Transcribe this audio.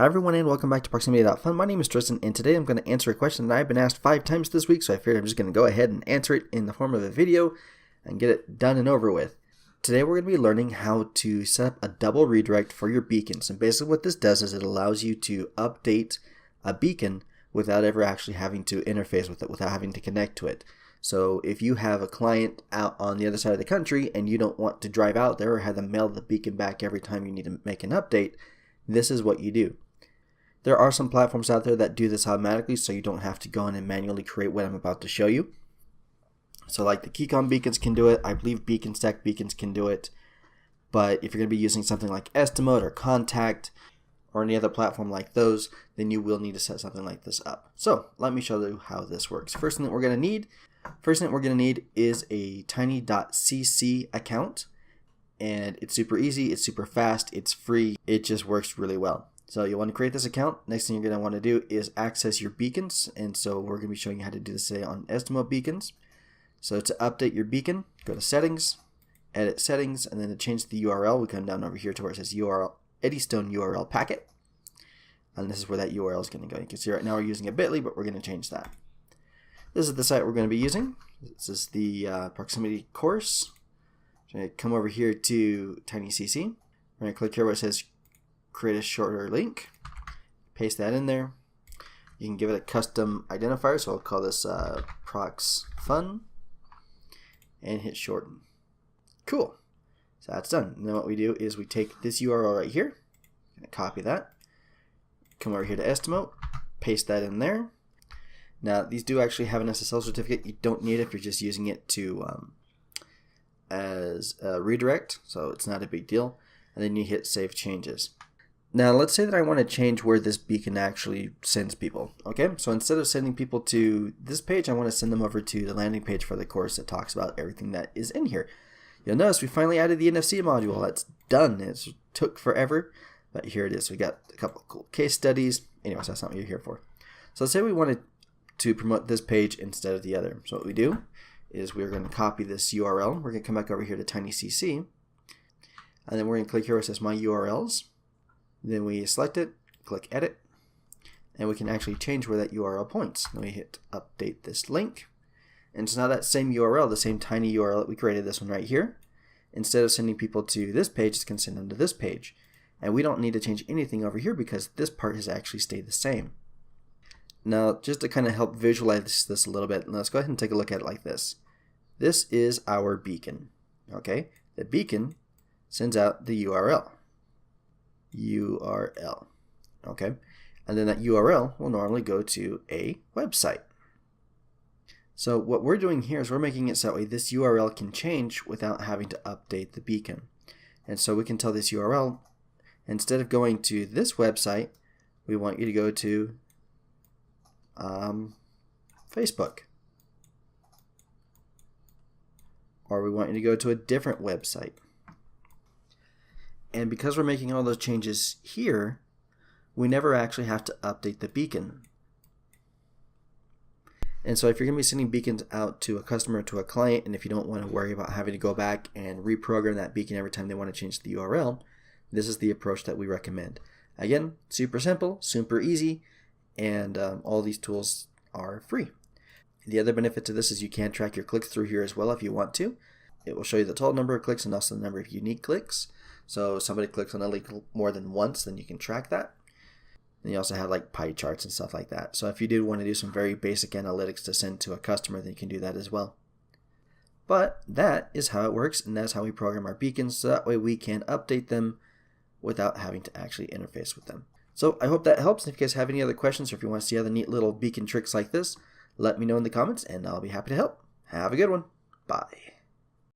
Hi everyone and welcome back to Proximity.fun. My name is Tristan and today I'm going to answer a question that I've been asked 5 times this week, so I figured I'm just going to go ahead and answer it in the form of a video and get it done and over with. Today we're going to be learning how to set up a double redirect for your beacons, and basically what this does is it allows you to update a beacon without ever actually having to interface with it, without having to connect to it. So if you have a client out on the other side of the country and you don't want to drive out there or have them mail the beacon back every time you need to make an update, this is what you do. There are some platforms out there that do this automatically, so you don't have to go in and manually create what I'm about to show you. So like the Keekom beacons can do it. I believe Beaconstac beacons can do it. But if you're going to be using something like Estimote or Contact or any other platform like those, then you will need to set something like this up. So let me show you how this works. First thing we're going to need is a Tiny.CC account. And it's super easy, it's super fast, it's free, it just works really well. So you want to create this account. Next thing you're going to want to do is access your beacons. And so we're going to be showing you how to do this today on Estimote beacons. So to update your beacon, go to settings, edit settings, and then to change the URL, we come down over here to where it says URL, Eddystone URL packet. And this is where that URL is going to go. You can see right now we're using a bit.ly, but we're going to change that. This is the site we're going to be using. This is the Proximity course. I'm going to come over here to Tiny.CC. We're going to click here where it says create a shorter link. Paste that in there. You can give it a custom identifier, so I'll call this Prox.Fun. And hit shorten. Cool. So that's done. And then what we do is we take this URL right here. I'm going to copy that. Come over here to Estimote. Paste that in there. Now these do actually have an SSL certificate. You don't need it if you're just using it to as a redirect, so it's not a big deal. And then you hit save changes. Now let's say that I want to change where this beacon actually sends people. Okay, so instead of sending people to this page, I want to send them over to the landing page for the course that talks about everything that is in here. You'll notice we finally added the NFC module. That's done. It took forever, but here it is. We got a couple of cool case studies. Anyways, that's not what you're here for. So let's say we wanted to promote this page instead of the other. So what we do is we're going to copy this URL. We're going to come back over here to Tiny.CC, and then we're going to click here where it says My URLs. Then we select it, click Edit, and we can actually change where that URL points. Then we hit Update this link, and so now that same URL, the same tiny URL that we created, this one right here, instead of sending people to this page, it's going to send them to this page. And we don't need to change anything over here because this part has actually stayed the same. Now, just to kind of help visualize this a little bit, let's go ahead and take a look at it like this. This is our beacon, okay? The beacon sends out the URL, okay? And then that URL will normally go to a website. So what we're doing here is we're making it so that way this URL can change without having to update the beacon. And so we can tell this URL, instead of going to this website, we want you to go to Facebook, or we want you to go to a different website. And because we're making all those changes here, we never actually have to update the beacon. And so if you're going to be sending beacons out to a customer, to a client, and if you don't want to worry about having to go back and reprogram that beacon every time they want to change the URL, this is the approach that we recommend. Again, super simple, super easy, and all these tools are free. The other benefit to this is you can track your clicks through here as well if you want to. It will show you the total number of clicks and also the number of unique clicks. So if somebody clicks on a link more than once, then you can track that. And you also have like pie charts and stuff like that. So if you do want to do some very basic analytics to send to a customer, then you can do that as well. But that is how it works, and that's how we program our beacons, so that way we can update them without having to actually interface with them. So I hope that helps. If you guys have any other questions or if you want to see other neat little beacon tricks like this, let me know in the comments and I'll be happy to help. Have a good one. Bye.